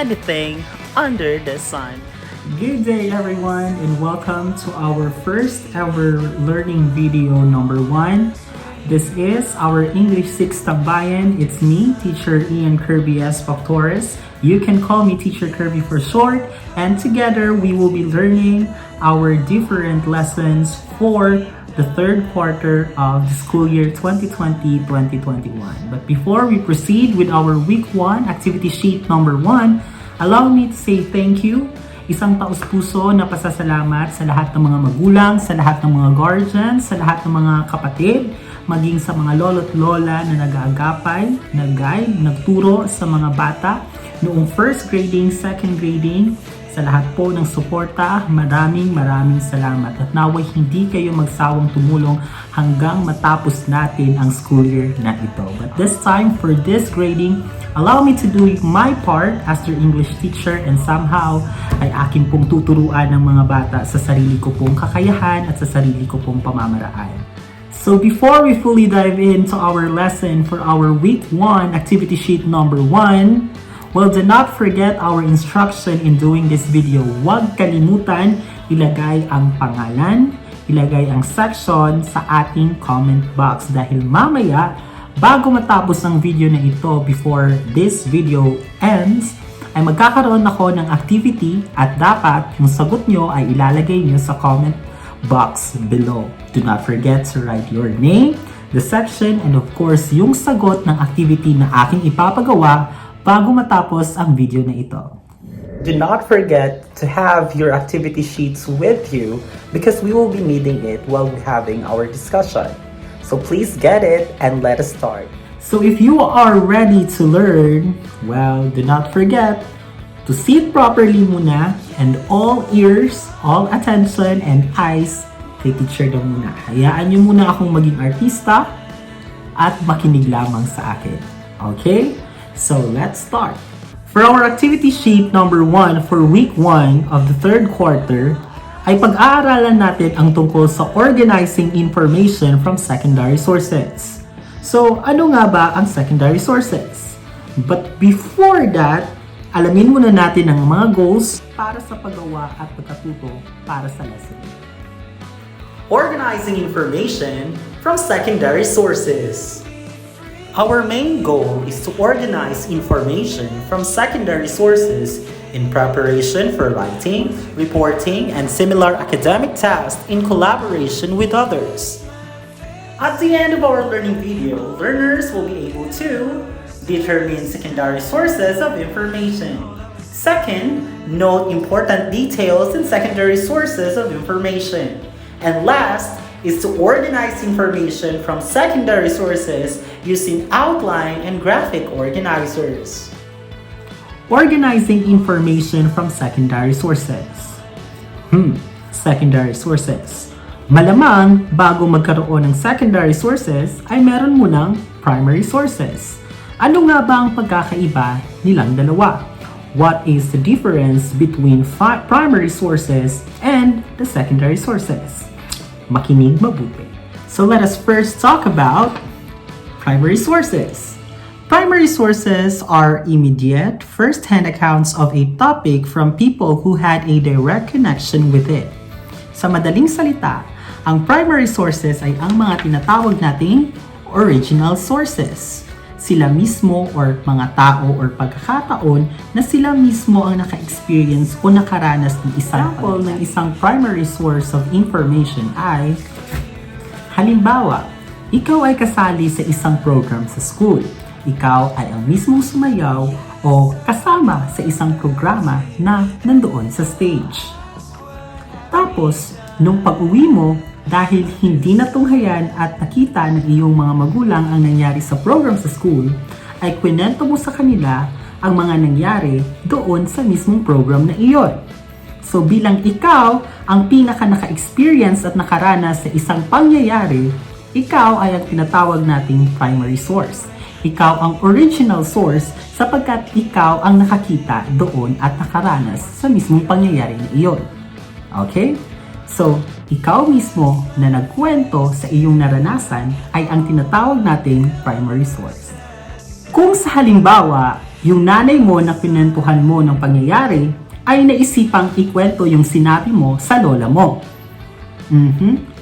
anything under the sun. Good day everyone and welcome to our first ever learning video number 1. This is our English 6 Tambayan. It's me, Teacher Ian Kirby S. Factores. You can call me Teacher Kirby for short, and together we will be learning our different lessons for the third quarter of the school year 2020-2021. But before we proceed with our week 1 activity sheet number 1, allow me to say thank you. Isang taus-puso na pasasalamat sa lahat ng mga magulang, sa lahat ng mga guardians, sa lahat ng mga kapatid, maging sa mga lolo't lola na nag-aagapay, nag-guide, nagturo sa mga bata noong first grading, second grading. Sa lahat po ng suporta, maraming salamat. At naway hindi kayo magsawang tumulong hanggang matapos natin ang school year na ito. But this time, for this grading, allow me to do my part as your English teacher, and somehow ay akin pong tuturuan ng mga bata sa sarili ko pong kakayahan at sa sarili ko pong pamamaraan. So before we fully dive into our lesson for our week 1 activity sheet number 1, well, do not forget our instruction in doing this video. Huwag kalimutan ilagay ang pangalan, ilagay ang section sa ating comment box dahil mamaya, bago matapos ang video na ito, before this video ends, ay magkakaroon ako ng activity at dapat yung sagot nyo ay ilalagay nyo sa comment box below. Do not forget to write your name, the section, and of course, yung sagot ng activity na aking ipapagawa bago matapos ang video na ito. Do not forget to have your activity sheets with you because we will be needing it while we're having our discussion. So please get it and let us start. So if you are ready to learn, well, do not forget to sit properly muna and all ears, all attention, and eyes kay teacher daw muna. Hayaan nyo muna akong maging artista at makinig lamang sa akin. Okay? So let's start. For our activity sheet number 1 for week 1 of the third quarter, ay pag-aaralan natin ang tungkol sa organizing information from secondary sources. So ano nga ba ang secondary sources? But before that, alamin muna natin ang mga goals para sa paggawa at pagkatuto para sa lesson. Organizing information from secondary sources. Our main goal is to organize information from secondary sources in preparation for writing, reporting, and similar academic tasks in collaboration with others. At the end of our learning video, learners will be able to determine secondary sources of information. Second, note important details in secondary sources of information. And last is to organize information from secondary sources using outline and graphic organizers. Organizing information from secondary sources. Secondary sources. Malamang bago magkaroon ng secondary sources ay meron munang primary sources. Ano nga ba ang pagkakaiba nilang dalawa? What is the difference between primary sources and the secondary sources? Makinig mabuti. So let us first talk about primary sources. Primary sources are immediate, first-hand accounts of a topic from people who had a direct connection with it. Sa madaling salita, ang primary sources ay ang mga tinatawag nating original sources. Sila mismo or mga tao or pagkakataon na sila mismo ang naka-experience o nakaranas ng isang primary source of information ay, halimbawa, ikaw ay kasali sa isang program sa school. Ikaw ay ang mismong sumayaw o kasama sa isang programa na nandoon sa stage. Tapos, nung pag-uwi mo, dahil hindi natunghayan at nakita ng iyong mga magulang ang nangyari sa program sa school, ay kwento mo sa kanila ang mga nangyari doon sa mismong program na iyon. So bilang ikaw ang pinaka naka-experience at nakaranas sa isang pangyayari, ikaw ay ang tinatawag nating primary source. Ikaw ang original source sapagkat ikaw ang nakakita doon at nakaranas sa mismong pangyayari na iyon. Okay? So, ikaw mismo na nagkwento sa iyong naranasan ay ang tinatawag nating primary source. Kung sa halimbawa, Yung nanay mo na kinwentuhan mo ng pangyayari ay naisipang ikwento yung sinabi mo sa lola mo.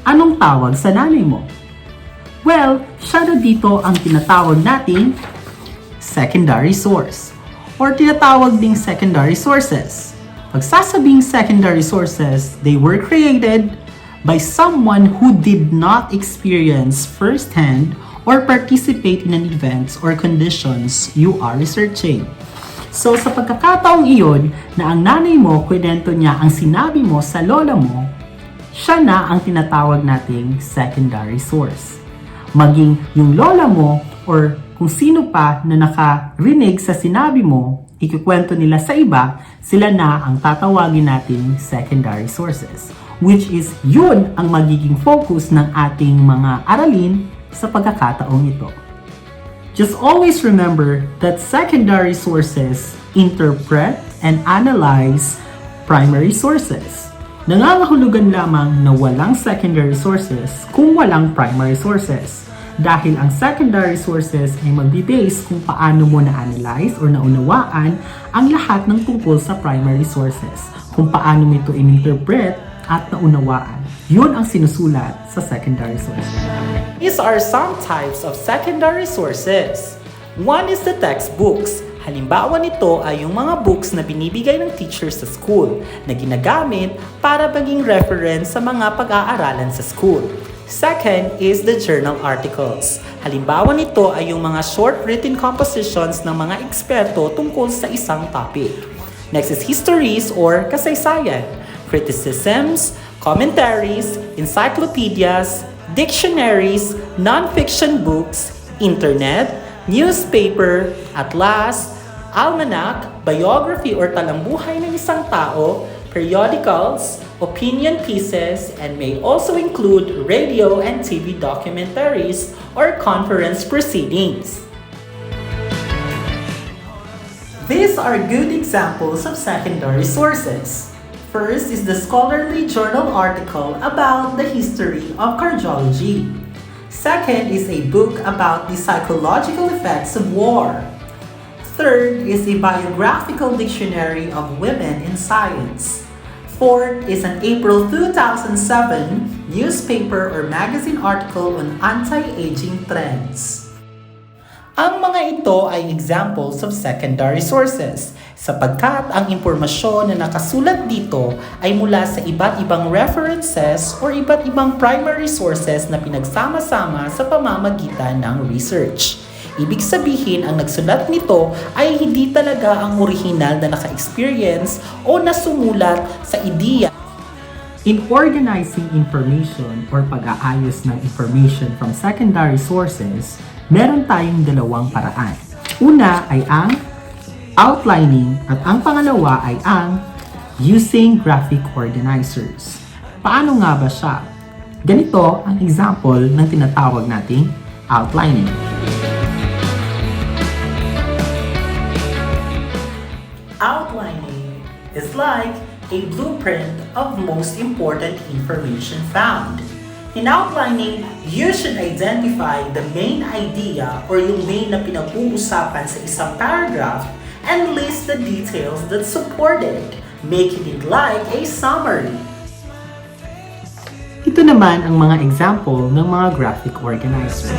Anong tawag sa nanay mo? Well, siya na dito ang tinatawag nating secondary source or tinatawag ding secondary sources. Pag sasabing secondary sources, they were created by someone who did not experience firsthand or participate in an events or conditions you are researching. So sa pagkakataong iyon na ang nanay mo kwento niya ang sinabi mo sa lola mo, siya na ang tinatawag nating secondary source. Maging yung lola mo or kung sino pa na nakarinig sa sinabi mo, ikikwento nila sa iba, sila na ang tatawagin nating secondary sources. Which is yun ang magiging focus ng ating mga aralin sa pagkakataong ito. Just always remember that secondary sources interpret and analyze primary sources. Nangangahulugan lamang na walang secondary sources kung walang primary sources. Dahil ang secondary sources ay magbe-base kung paano mo na-analyze or naunawaan ang lahat ng tungkol sa primary sources. Kung paano mo ito in-interpret at naunawaan. Yun ang sinusulat sa secondary sources. These are some types of secondary sources. One is the textbooks. Halimbawa nito ay yung mga books na binibigay ng teacher sa school na ginagamit para maging reference sa mga pag-aaralan sa school. Second is the journal articles. Halimbawa nito ay yung mga short written compositions ng mga eksperto tungkol sa isang topic. Next is histories or kasaysayan, criticisms, commentaries, encyclopedias, dictionaries, non-fiction books, internet, newspaper, atlas, almanac, biography or talambuhay ng isang tao, periodicals, opinion pieces, and may also include radio and TV documentaries or conference proceedings. These are good examples of secondary sources. First is the scholarly journal article about the history of cardiology. Second is a book about the psychological effects of war. Third is a biographical dictionary of women in science. Fourth is an April 2007 newspaper or magazine article on anti-aging trends. Ang mga ito ay examples of secondary sources sapagkat ang impormasyon na nakasulat dito ay mula sa iba't ibang references or iba't ibang primary sources na pinagsama-sama sa pamamagitan ng research. Ibig sabihin, ang nagsulat nito ay hindi talaga ang orihinal na naka-experience o nasumulat sa ideya. In organizing information or pag-aayos ng information from secondary sources, meron tayong dalawang paraan. Una ay ang outlining at ang pangalawa ay ang using graphic organizers. Paano nga ba siya? Ganito ang example ng tinatawag nating outlining. Outlining is like a blueprint of most important information found. In outlining, you should identify the main idea or yung main na pinag-uusapan sa isang paragraph and list the details that support it, making it like a summary. Ito naman ang mga example ng mga graphic organizers.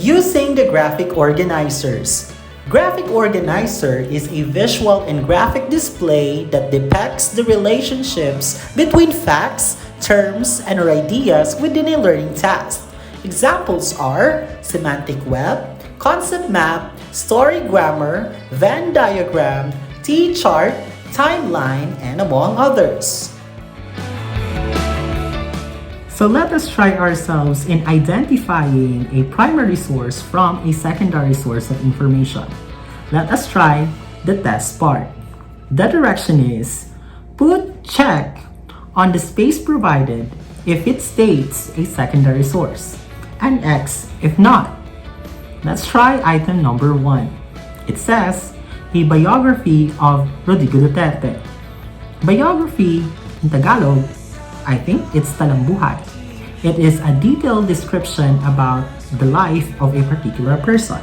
Using the graphic organizers. Graphic organizer is a visual and graphic display that depicts the relationships between facts, terms, and ideas within a learning task. Examples are semantic web, concept map, story grammar, Venn diagram, T-chart, timeline, and among others. So let us try ourselves in identifying a primary source from a secondary source of information. Let us try the test part. The direction is, put check on the space provided if it states a secondary source, and X if not. Let's try item number 1. It says, a biography of Rodrigo Duterte. Biography in Tagalog I think it's talambuhay. It is a detailed description about the life of a particular person.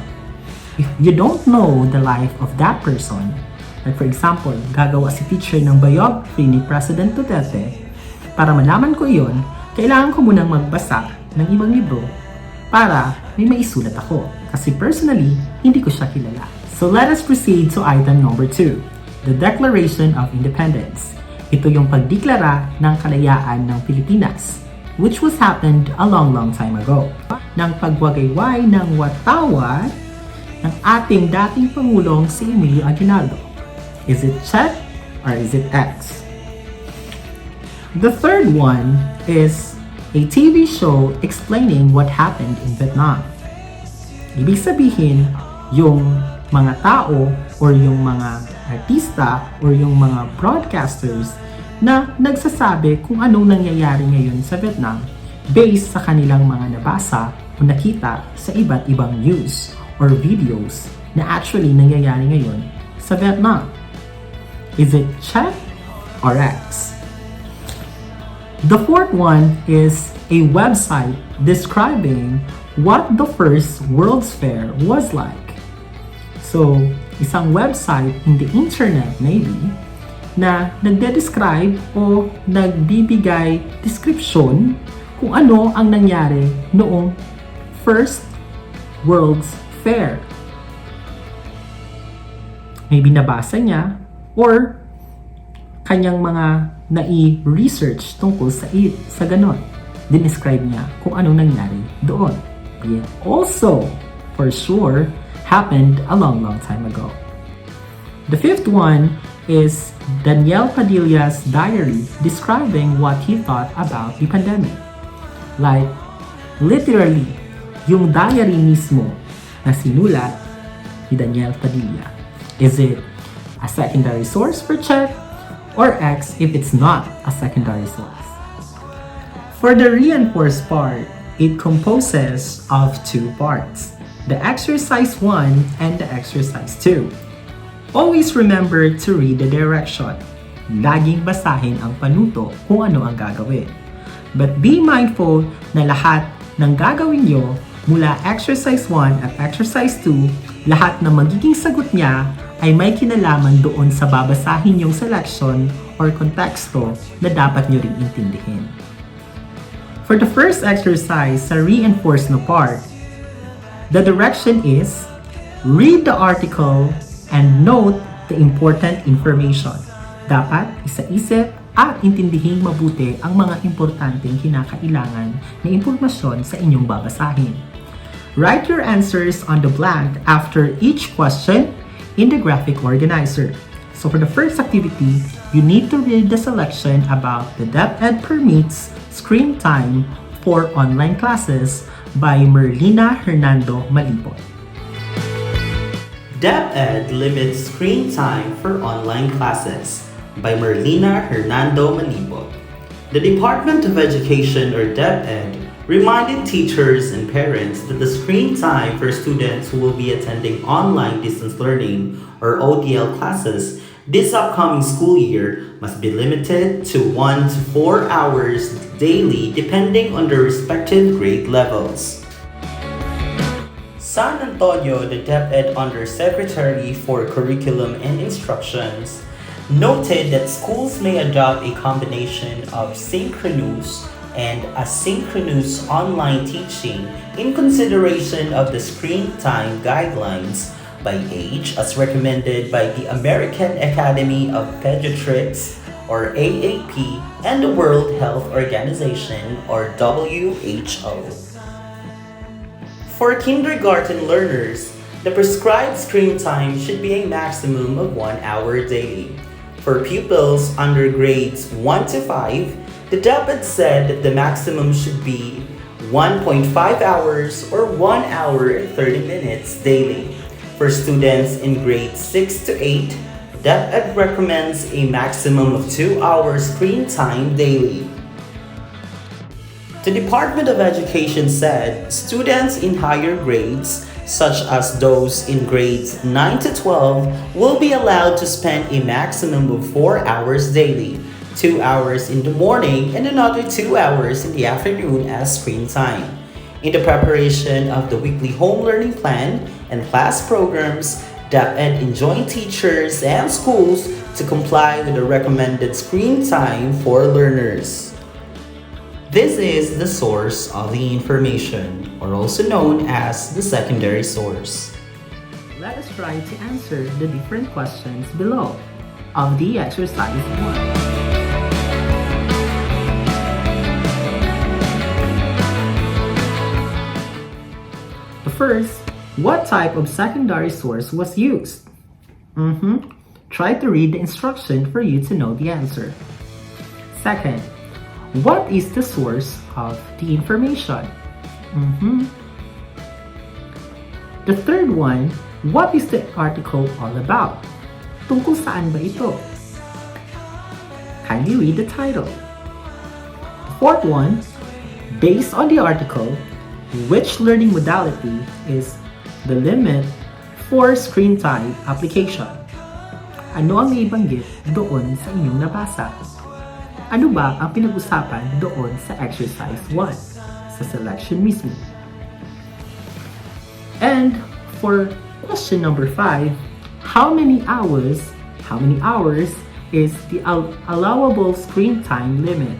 If you don't know the life of that person, like for example, gagawa si teacher ng biography ni President Duterte, para malaman ko iyon, kailangan ko munang magbasa ng ibang libro para may maisulat ako. Kasi personally, hindi ko siya kilala. So let us proceed to item number 2, the Declaration of Independence. Ito yung pagdeklara ng kalayaan ng Pilipinas, which was happened a long time ago. Ng pagwagayway ng watawat ng ating dating Pangulong si Emilio Aguinaldo. Is it check or is it X? The third one is a TV show explaining what happened in Vietnam. Ibig sabihin, yung mga tao or yung mga artista or yung mga broadcasters na nagsasabi kung anong nangyayari ngayon sa Vietnam based sa kanilang mga nabasa o nakita sa iba't ibang news or videos na actually nangyayari ngayon sa Vietnam. Is it check or X? The fourth one is a website describing what the first World's Fair was like. So, isang website in the internet maybe na nagde-describe o nagbibigay description kung ano ang nangyari noong first World's Fair. Maybe nabasa niya or kanyang mga nai-research tungkol sa ganon. Dinescribe niya kung anong nangyari doon. It also, for sure, happened a long time ago. The fifth one is Daniel Padilla's diary describing what he thought about the pandemic. Like, literally, yung diary mismo na sinulat ni Daniel Padilla. Is it a secondary source for check or X if it's not a secondary source? For the reinforced part, it composes of two parts, the exercise 1 and the exercise 2. Always remember to read the direction. Laging basahin ang panuto kung ano ang gagawin. But be mindful na lahat ng gagawin nyo mula exercise 1 at exercise 2, lahat ng magiging sagot niya ay may kinalaman doon sa babasahin yung selection or konteksto na dapat nyo ring intindihin. For the first exercise sa reinforced na part, the direction is read the article and note the important information. Dapat isa-isip at intindihing mabuti ang mga importanteng kinakailangan na impormasyon sa inyong babasahin. Write your answers on the blank after each question in the graphic organizer. So for the first activity, you need to read the selection about the DepEd permits screen time for online classes by Merlina Hernando Malipot. DepEd limits screen time for online classes by Merlina Hernando Malipot. The Department of Education or DepEd reminded teachers and parents that the screen time for students who will be attending online distance learning or ODL classes this upcoming school year must be limited to 1 to 4 hours daily depending on their respective grade levels. San Antonio, the DepEd Undersecretary for Curriculum and Instructions, noted that schools may adopt a combination of synchronous and asynchronous online teaching in consideration of the screen time guidelines by age as recommended by the American Academy of Pediatrics or AAP and the World Health Organization or WHO. For kindergarten learners, the prescribed screen time should be a maximum of 1 hour daily. For pupils under grades 1 to 5, the DepEd said that the maximum should be 1.5 hours or 1 hour and 30 minutes daily. For students in grades 6 to 8, DepEd recommends a maximum of 2 hours screen time daily. The Department of Education said students in higher grades, such as those in grades 9 to 12, will be allowed to spend a maximum of 4 hours daily, 2 hours in the morning and another 2 hours in the afternoon as screen time. In the preparation of the weekly home learning plan and class programs, DepEd enjoined teachers and schools to comply with the recommended screen time for learners. This is the source of the information, or also known as the secondary source. Let us try to answer the different questions below of the exercise 1. First, what type of secondary source was used? Try to read the instruction for you to know the answer. Second, what is the source of the information? The third one, what is the article all about? Tungkol saan ba ito? Kindly read the title. The fourth one, based on the article, which learning modality is the limit for screen time application? Ano ang naibanggit doon sa inyong nabasa? Ano ba ang pinag-usapan doon sa exercise 1, sa selection mismo? And for question number 5, how many hours is the allowable screen time limit?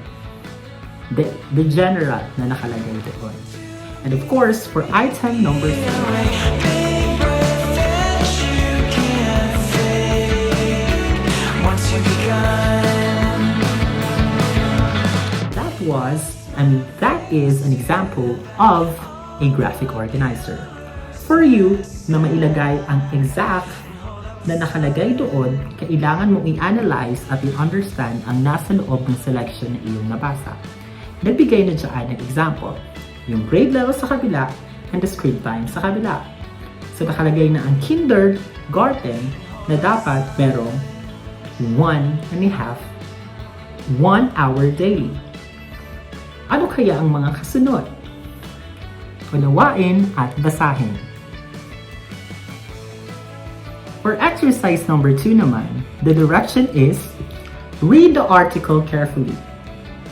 The general na nakalagay doon. And of course, for item number 7, that is an example of a graphic organizer. For you na mailagay ang exact na nakalagay doon, kailangan mong i-analyze at i-understand ang nasa loob ng selection na iyong nabasa. Nagbigay na dyan ng example, yung grade level sa kabila and the screen time sa kabila. So nakalagay na ang kindergarten na dapat merong 1 hour daily. Ano kaya ang mga kasunod? Unawain at basahin. For exercise number 2 naman, the direction is read the article carefully.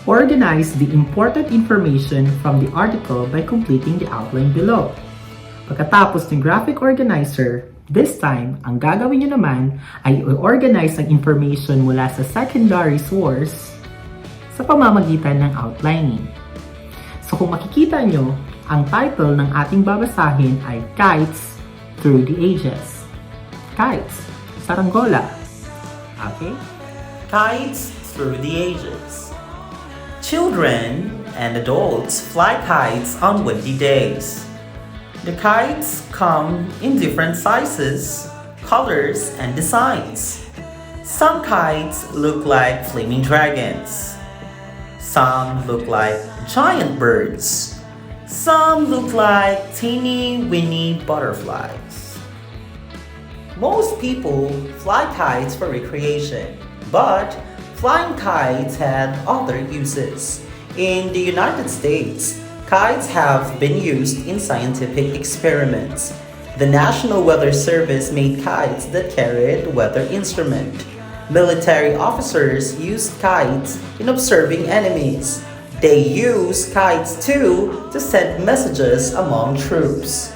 Organize the important information from the article by completing the outline below. Pagkatapos ng graphic organizer, this time, ang gagawin nyo naman ay i-organize ang information mula sa secondary source sa pamamagitan ng outlining. So kung makikita nyo, ang title ng ating babasahin ay Kites Through the Ages. Kites, saranggola. Okay? Kites through the ages. Children and adults fly kites on windy days. The kites come in different sizes, colors, and designs. Some kites look like flaming dragons. Some look like giant birds. Some look like teeny weeny butterflies. Most people fly kites for recreation, but flying kites had other uses. In the United States, kites have been used in scientific experiments. The National Weather Service made kites that carried weather instrument. Military officers used kites in observing enemies. They use kites too to send messages among troops.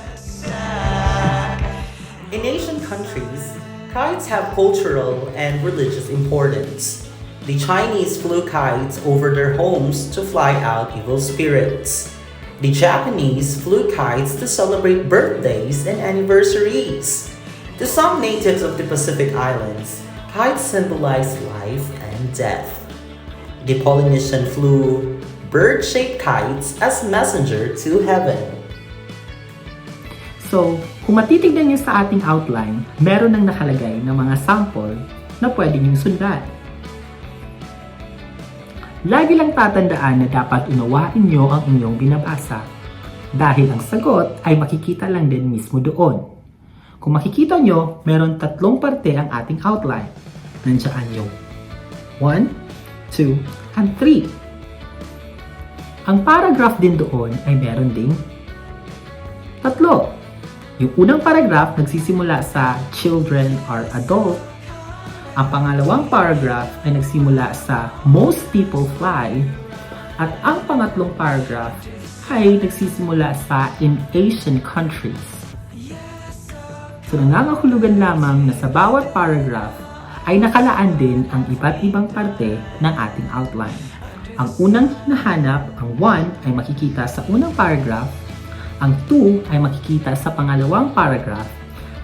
In Asian countries, kites have cultural and religious importance. The Chinese flew kites over their homes to fly out evil spirits. The Japanese flew kites to celebrate birthdays and anniversaries. To some natives of the Pacific Islands, kites symbolize life and death. The Polynesian flew bird-shaped kites as messenger to heaven. So, kung matitignan niyo sa ating outline, meron nang nakalagay ng mga sample na pwede niyong sundan. Lagi lang tatandaan na dapat unawain niyo ang inyong binabasa dahil ang sagot ay makikita lang din mismo doon. Kung makikita nyo, meron 3 parte ang ating outline. Nandiyan yung 1, 2, and 3. Ang paragraph din doon ay meron ding 3. Yung unang paragraph nagsisimula sa children or adult. Ang pangalawang paragraph ay nagsimula sa most people fly at ang pangatlong paragraph ay nagsisimula sa in Asian countries. So nangangahulugan lamang na sa bawat paragraph ay nakalaan din ang iba't ibang parte ng ating outline. Ang unang nahanap, ang 1 ay makikita sa unang paragraph, ang 2 ay makikita sa pangalawang paragraph,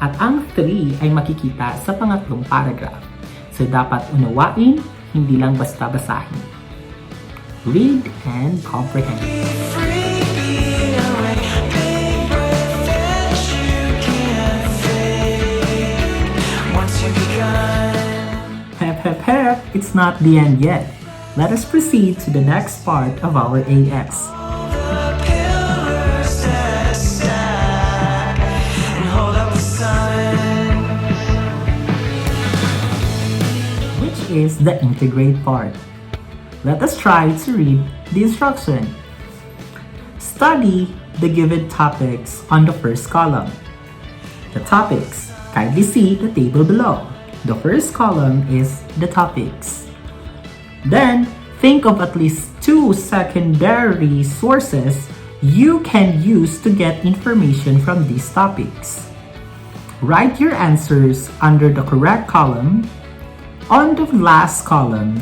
at ang 3 ay makikita sa pangatlong paragraph. So dapat unawain, hindi lang basta basahin. Read and comprehend. Hep hep hep, it's not the end yet. Let us proceed to the next part of our AS. Which is the integrate part. Let us try to read the instruction. Study the given topics on the first column. The topics. Kindly see the table below. The first column is the topics. Then, think of at least 2 secondary sources you can use to get information from these topics. Write your answers under the correct column. On the last column,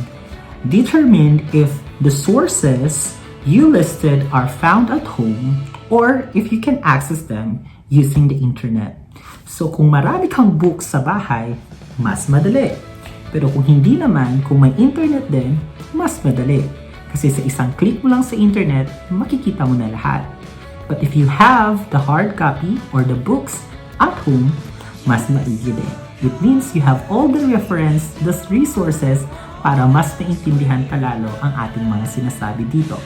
determine if the sources you listed are found at home or if you can access them using the internet. So kung marami kang books sa bahay, mas madali. Pero kung hindi naman, kung may internet din, mas madali. Kasi sa isang click mo lang sa internet, makikita mo na lahat. But if you have the hard copy or the books at home, mas maigi din. It means you have all the reference, the resources, para mas maintindihan palalo ang ating mga sinasabi dito.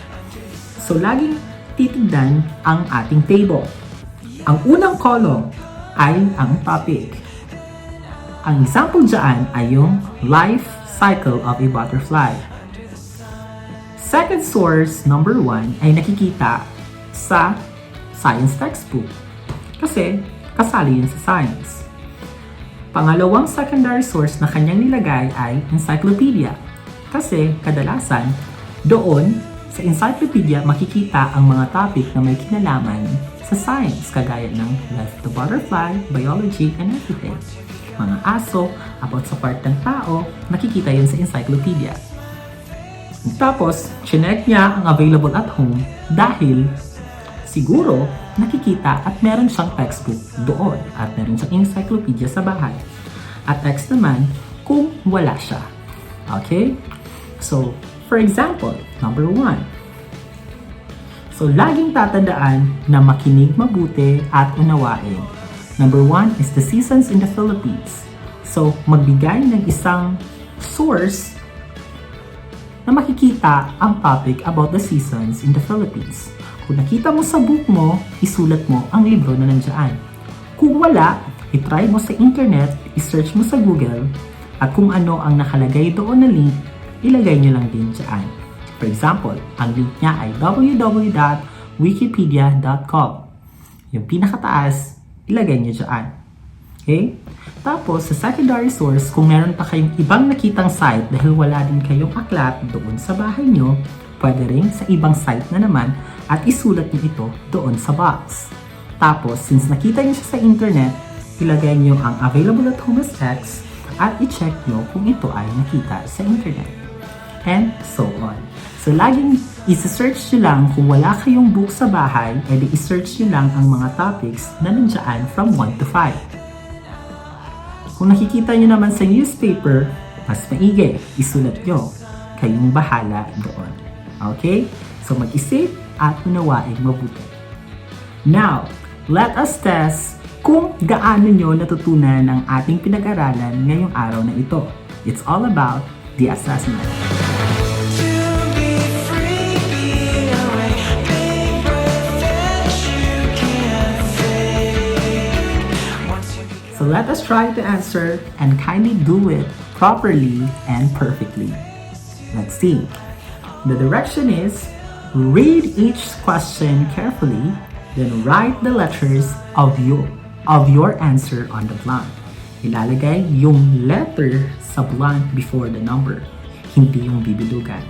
So, laging titignan ang ating table. Ang unang column ay ang topic. Ang example dyan ay yung life cycle of a butterfly. Second source, number 1, ay nakikita sa science textbook. Kasi kasali yun sa science. Pangalawang secondary source na kanyang nilagay ay encyclopedia. Kasi kadalasan, doon sa encyclopedia makikita ang mga topic na may kinalaman sa science, kagaya ng life of the butterfly, biology, and everything. Mga aso, about sa part ng tao, nakikita yun sa encyclopedia. Tapos, chinek niya ang available at home dahil siguro nakikita at meron siyang textbook doon at meron siyang encyclopedia sa bahay. At X naman kung wala siya. Okay? So, for example, number 1. So, laging tatandaan na makinig mabuti at unawain. Number 1 is the seasons in the Philippines. So, magbigay ng isang source na makikita ang topic about the seasons in the Philippines. Kung nakita mo sa book mo, isulat mo ang libro na nandiyan. Kung wala, itry mo sa internet, isearch mo sa Google, at kung ano ang nakalagay doon na link, ilagay nyo lang din dyan. For example, ang link niya ay www.wikipedia.com. Yung pinakataas, ilagay nyo dyan. Okay? Tapos, sa secondary source, kung meron pa kayong ibang nakitang site dahil wala din kayong aklat doon sa bahay nyo, pwede rin sa ibang site na naman at isulat nyo ito doon sa box. Tapos, since nakita nyo siya sa internet, ilagay nyo ang available at home as X at i-check nyo kung ito ay nakita sa internet. And so on. So, laging isa-search nyo lang kung wala kayong book sa bahay, edi i-search nyo lang ang mga topics na nandiyan from 1 to 5. Kung nakikita nyo naman sa newspaper, mas maigi, isulat nyo. Kayong bahala doon. Okay? So, mag-isip at unawain mabuti. Now, let us test kung gaano nyo natutunan ang ating pinag-aralan ngayong araw na ito. It's all about the assessment. So let us try to answer and kindly do it properly and perfectly. Let's see. The direction is read each question carefully, then write the letters of your answer on the blank. ilalagay yung letter sa blank before the number. Hindi yung bibilugan.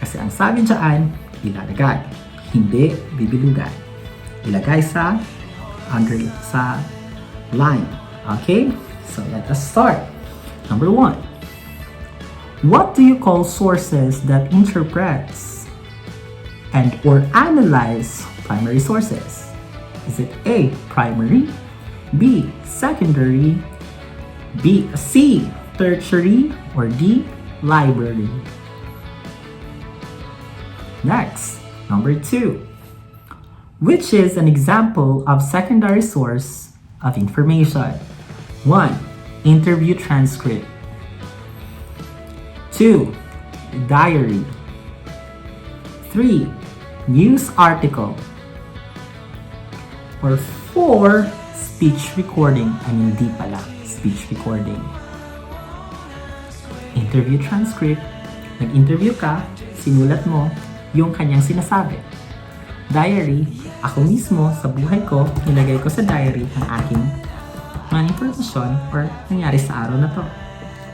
Kasi ang sabi dyan, ilalagay. Hindi bibilugan. Ilagay sa line. Okay? So let us start. Number 1. What do you call sources that interprets and or analyze primary sources? Is it A, primary, B, secondary, C, tertiary, or D, library? Next, number 2. Which is an example of secondary source of information? 1. Interview transcript. 2. Diary. 3. News article. Or 4. Speech recording. Hindi pala. Speech recording. Interview transcript. Nag-interview ka, sinulat mo yung kanyang sinasabi. Diary, ako mismo sa buhay ko, nilagay ko sa diary ang aking mga impormasyon or nangyari sa araw na to.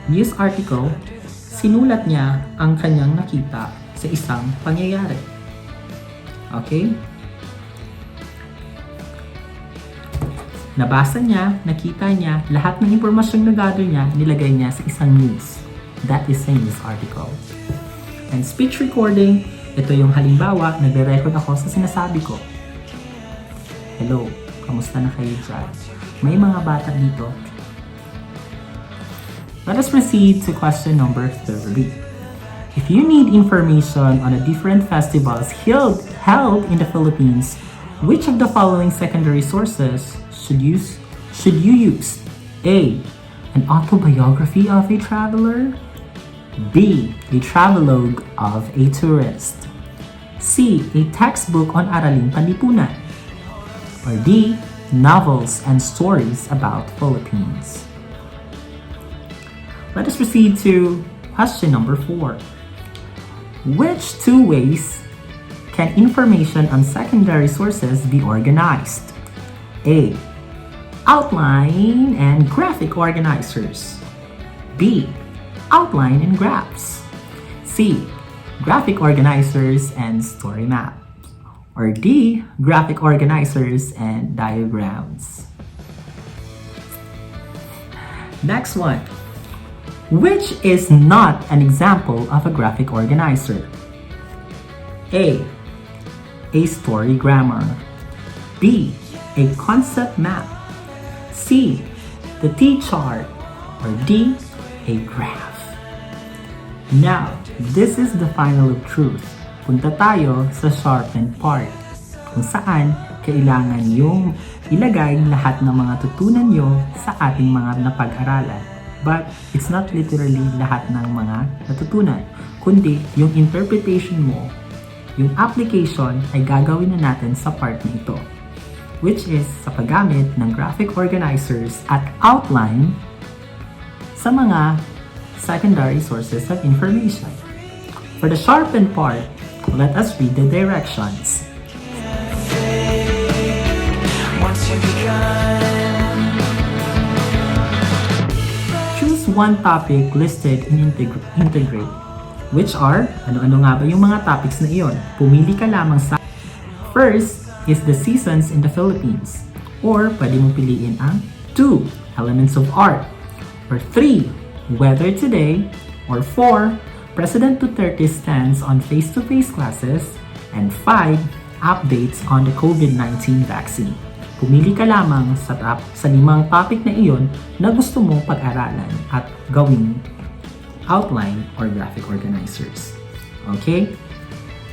News article, sinulat niya ang kanyang nakita sa isang pangyayari. Okay? Nabasa niya, nakita niya, lahat ng impormasyong na-gather niya, nilagay niya sa isang news. That is a news article. And speech recording, ito yung halimbawa, nagre-record ako sa sinasabi ko. Hello, kamusta na kayo dyan? May mga bata dito. Let us proceed to question number 30. If you need information on the different festivals held in the Philippines, which of the following secondary sources should you use? A. An autobiography of a traveler. B. A travelogue of a tourist. C. A textbook on Araling Panlipunan. Or D. Novels and stories about Philippines. Let us proceed to question number 4. Which two ways can information on secondary sources be organized? A. Outline and graphic organizers. B. Outline and graphs. C. Graphic organizers and story maps. Or D. Graphic organizers and diagrams. Next one. Which is not an example of a graphic organizer? A. A story grammar. B. A concept map. C. The T-chart. Or D. A graph. Now, this is the final of truth. Punta tayo sa sharpened part, kung saan kailangan yung ilagay lahat ng mga tutunan nyo sa ating mga napag-aralan. But it's not literally lahat ng mga natutunan, kundi yung interpretation mo, yung application ay gagawin na natin sa part na ito, which is sa paggamit ng graphic organizers at outline sa mga secondary sources of information. For the sharpened part, let us read the directions. Choose one topic listed in integrate. Which are, ano-ano nga ba yung mga topics na iyon? Pumili ka lamang sa first is the seasons in the Philippines. Or pwede mong piliin ang 2, elements of art. Or 3, weather today. Or 4, President Duterte's stance on face-to-face classes. And 5, updates on the COVID-19 vaccine. Pumili ka lamang sa 5 topic na iyon na gusto mo pag-aralan at gawing outline or graphic organizers. Okay?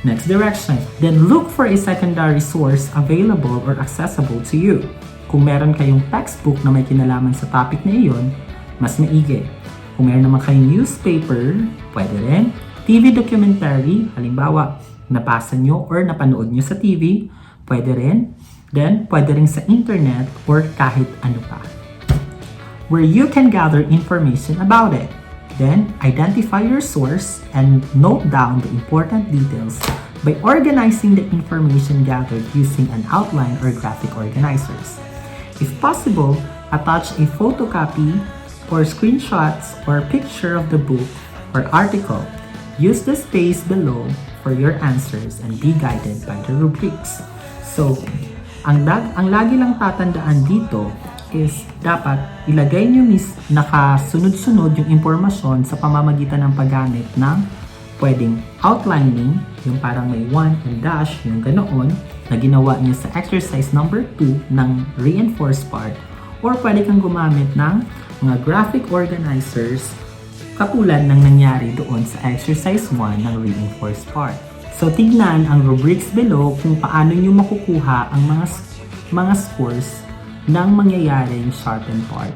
Next direction. Then look for a secondary source available or accessible to you. Kung meron kayong textbook na may kinalaman sa topic na iyon, mas maigi. Kung meron naman kayong newspaper, pwede rin. TV documentary, halimbawa, nabasa nyo or napanood nyo sa TV, pwede rin. Then, pwede rin sa internet or kahit ano pa, where you can gather information about it. Then, identify your source and note down the important details by organizing the information gathered using an outline or graphic organizers. If possible, attach a photocopy or screenshots or picture of the book or article. Use the space below for your answers and be guided by the rubrics. So, ang lagi lang tatandaan dito is dapat ilagay nyo nakasunod-sunod yung impormasyon sa pamamagitan ng paggamit ng pwedeng outlining, yung parang may 1 and dash, yung ganoon, na ginawa nyo sa exercise number 2 ng reinforced part, or pwede kang gumamit ng mga graphic organizers katulad ng nangyari doon sa exercise 1 ng reinforced part. So tignan ang rubrics below kung paano nyo makukuha ang mga scores ng mangyayaring sharpen part.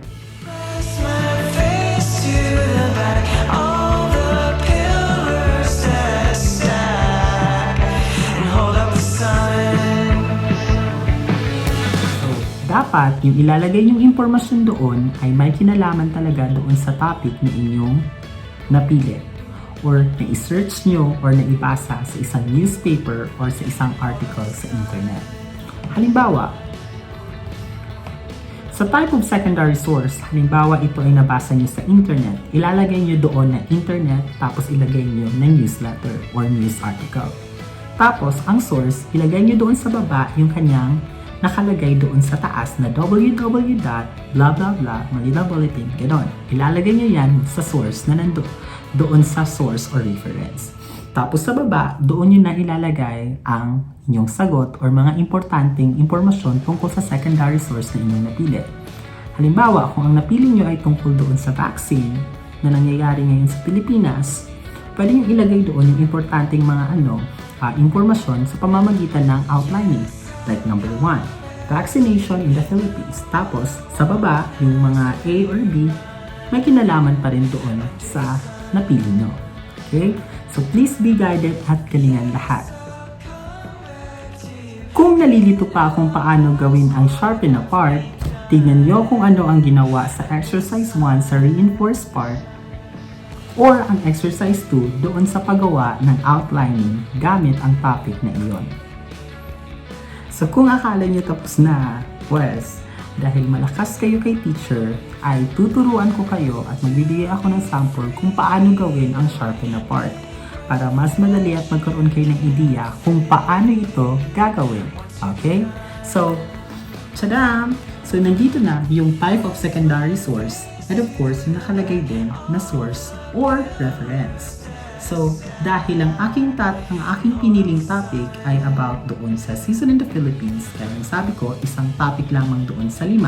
Dapat yung ilalagay yung impormasyon doon ay may kinalaman talaga doon sa topic na inyong napili or na-search nyo or naibasa sa isang newspaper or sa isang article sa internet. Halimbawa, sa type of secondary source, halimbawa ito ay nabasa nyo sa internet, ilalagay nyo doon na internet tapos ilagay nyo na newsletter or news article. Tapos, ang source, ilagay nyo doon sa baba yung kanyang nakalagay doon sa taas na www.blah Manila Bulletin, ganon. Ilalagay nyo yan sa source na doon sa source or reference. Tapos sa baba, doon nyo na ilalagay ang inyong sagot or mga importanteng impormasyon tungkol sa secondary source na inyong napili. Halimbawa, kung ang napili nyo ay tungkol doon sa vaccine na nangyayari ngayon sa Pilipinas, pwede nyo ilagay doon yung importanteng mga impormasyon sa pamamagitan ng outlining. Like number 1, vaccination in the Philippines. Tapos, sa baba, yung mga A or B, may kinalaman pa rin doon sa napili nyo. Okay? So, please be guided at galingan lahat. Kung nalilito pa kung paano gawin ang sharpen na part, tignan nyo kung ano ang ginawa sa exercise 1 sa reinforced part or ang exercise 2 doon sa paggawa ng outlining gamit ang topic na iyon. So kung akala nyo tapos na, pues, dahil malakas kayo kay teacher, ay tuturuan ko kayo at magbibigay ako ng sample kung paano gawin ang sharpen na part para mas madali at magkaroon kayo ng ideya kung paano ito gagawin. Okay? So, tadam! So, nandito na yung type of secondary source and of course, yung nakalagay din na source or reference. So, dahil ang aking piniling topic ay about doon sa season in the Philippines, kaya sabi ko, isang topic lamang doon sa 5,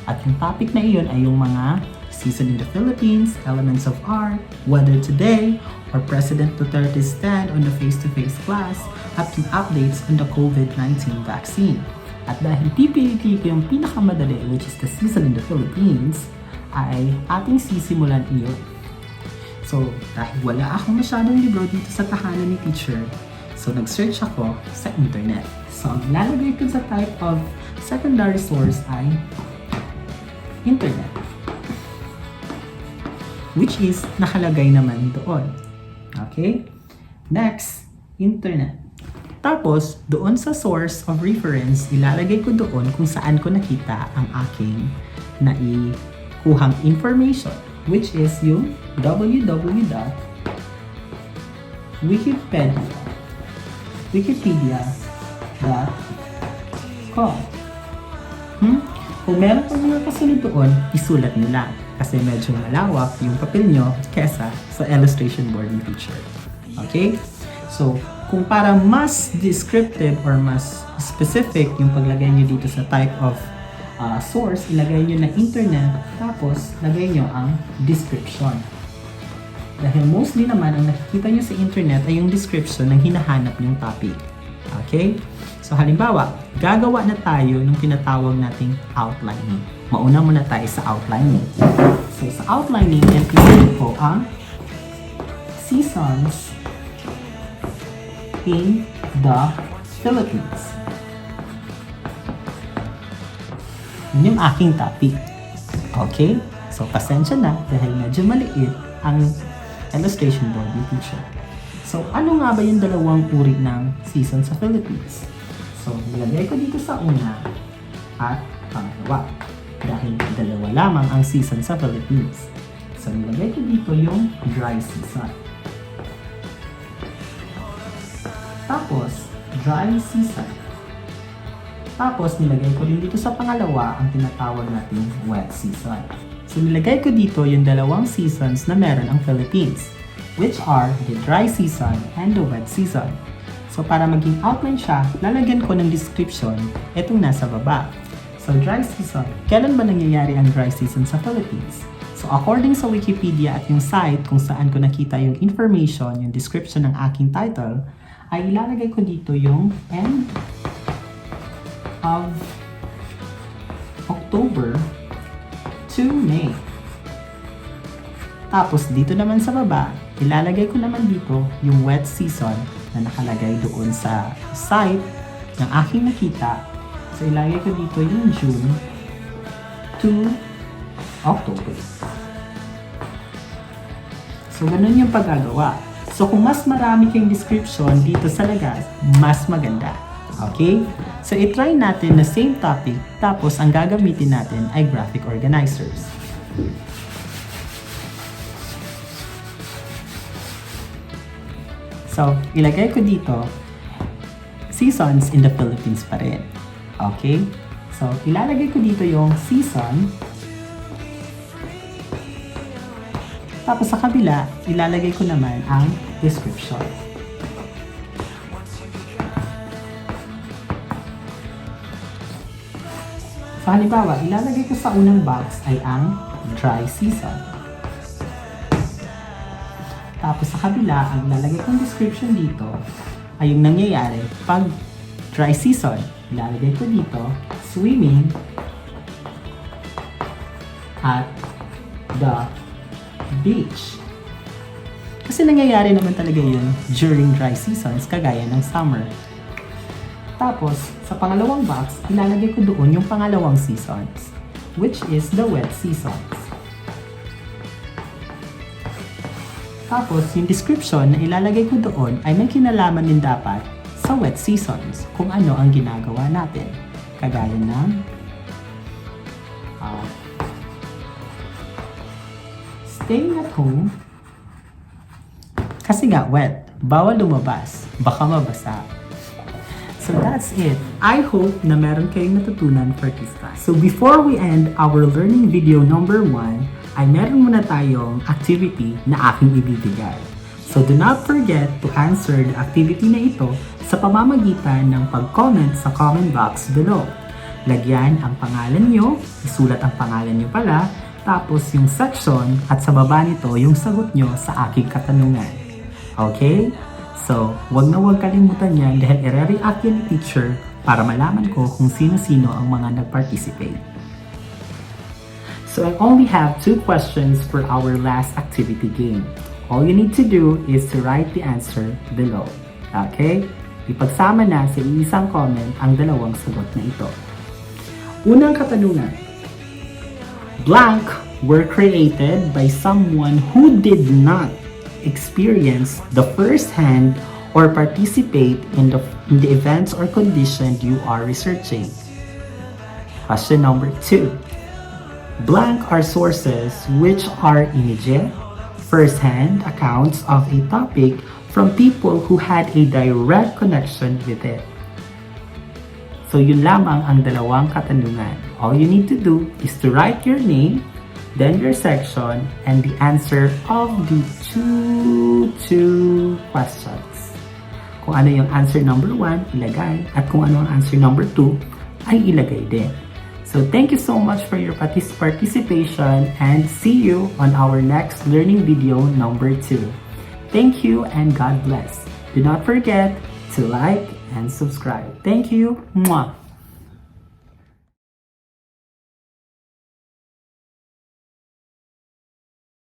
at yung topic na iyon ay yung mga season in the Philippines, elements of art, weather today, or President Duterte's stand on the face-to-face class, at yung updates on the COVID-19 vaccine. At dahil pipili ko yung pinakamadali, which is the season in the Philippines, ay ating sisimulan iyon. So, dahil wala akong masyadong libro dito sa tahanan ni teacher, so nag-search ako sa internet. So, ang lalagay ko sa type of secondary source ay internet, which is nakalagay naman doon. Okay? Next, internet. Tapos, doon sa source of reference, ilalagay ko doon kung saan ko nakita ang aking naikuhang information, which is yung www.wikipedia.com. Kung meron pang mga kasunod doon, isulat nyo lang kasi medyo malawak yung papel nyo kesa sa illustration board ni teacher. Okay? So, kung para mas descriptive or mas specific yung paglagay nyo dito sa type of source, ilagay nyo na internet, tapos lagay nyo ang description. Dahil mostly naman, ang nakikita nyo sa internet ay yung description ng hinahanap nyong topic. Okay? So halimbawa, gagawa na tayo ng tinatawag nating outlining. Mauna muna tayo sa outlining. So sa outlining, pinili ko ang seasons in the Philippines. Yun yung aking topic. Okay? So, pasensya na dahil medyo maliit ang illustration board ni teacher. So, ano nga ba yung dalawang uri ng season sa Philippines? So, nilagay ko dito sa una at pangalawa. Dahil dalawa dalawa lamang ang season sa Philippines. So, nilagay ko dito yung dry season. Tapos, dry season. Tapos, nilagay ko din dito sa pangalawa ang tinatawag nating wet season. So, nilagay ko dito yung dalawang seasons na meron ang Philippines, which are the dry season and the wet season. So, para maging outline siya, lalagyan ko ng description itong nasa baba. So, dry season. Kailan ba nangyayari ang dry season sa Philippines? So, according sa Wikipedia at yung site kung saan ko nakita yung information, yung description ng aking title, ay ilalagay ko dito yung end of October to May. Tapos, dito naman sa baba, ilalagay ko naman dito yung wet season na nakalagay doon sa site ng aking nakita. So, ilalagay ko dito yung June to October. So, ganun yung paggagawa. So, kung mas marami kayong description dito sa lagas, mas maganda. Okay? So, itry natin na same topic, tapos ang gagamitin natin ay graphic organizers. So, ilagay ko dito, seasons in the Philippines pa rin. Okay? So, ilalagay ko dito yung season. Tapos sa kabila, ilalagay ko naman ang description. So, halimbawa, ilalagay ko sa unang box ay ang dry season. Tapos sa kabila, ang ilalagay kong description dito ay yung nangyayari pag dry season. Ilalagay ko dito, swimming at the beach. Kasi nangyayari naman talaga yun during dry seasons, kagaya ng summer. Tapos, sa pangalawang box, ilalagay ko doon yung pangalawang seasons, which is the wet seasons. Tapos, yung description na ilalagay ko doon ay may kinalaman din dapat sa wet seasons, kung ano ang ginagawa natin. Kagaya ng staying at home kasi nga wet, bawal lumabas, baka mabasa. So that's it. I hope na meron kayong natutunan for this class. So before we end our learning video number 1, ay meron muna tayong activity na aking ibibigay. So do not forget to answer the activity na ito sa pamamagitan ng pag-comment sa comment box below. Lagyan ang pangalan nyo, isulat ang pangalan nyo pala, tapos yung section at sa baba nito yung sagot nyo sa aking katanungan. Okay? So, wag na wag kalimutan yan dahil i-react yan ni teacher para malaman ko kung sino-sino ang mga nag-participate. So, I only have 2 questions for our last activity game. All you need to do is to write the answer below. Okay? Ipagsama na sa isang comment ang dalawang sagot na ito. Unang katanungan. Blank were created by someone who did not experience the first-hand or participate in the events or conditions you are researching. Question number 2. Blank are sources which are immediate, first-hand accounts of a topic from people who had a direct connection with it. So yun lamang ang dalawang katanungan. All you need to do is to write your name, then your section, and the answer of the two questions. Kung ano yung answer number 1, ilagay. At kung ano ang answer number 2, ay ilagay din. So thank you so much for your participation and see you on our next learning video number 2. Thank you and God bless. Do not forget to like and subscribe. Thank you. Mwah.